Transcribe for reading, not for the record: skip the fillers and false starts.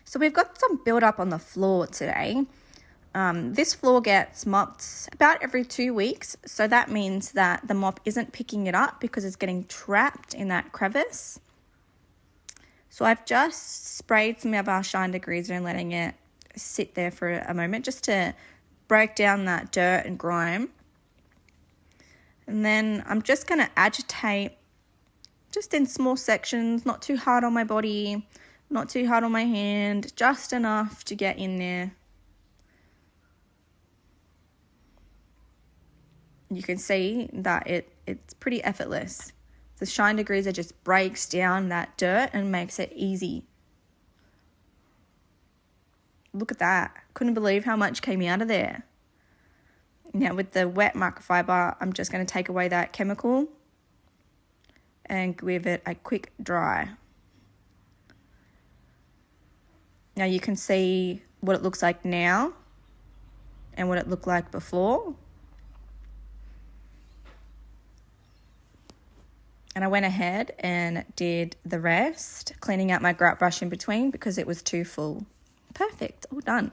So we've got some build up on the floor today. This floor gets mopped about every 2 weeks. So that means that the mop isn't picking it up because it's getting trapped in that crevice. So I've just sprayed some of our Shyn Degreaser and letting it sit there for a moment just to break down that dirt and grime. And then I'm just going to agitate just in small sections, not too hard on my body, not too hard on my hand, just enough to get in there. You can see that it's pretty effortless. The Shyn Degreaser just breaks down that dirt and makes it easy. Look at that. Couldn't believe how much came out of there. Now with the wet microfiber, I'm just going to take away that chemical and give it a quick dry. Now you can see what it looks like now and what it looked like before. And I went ahead and did the rest, cleaning out my grout brush in between because it was too full. Perfect, all done.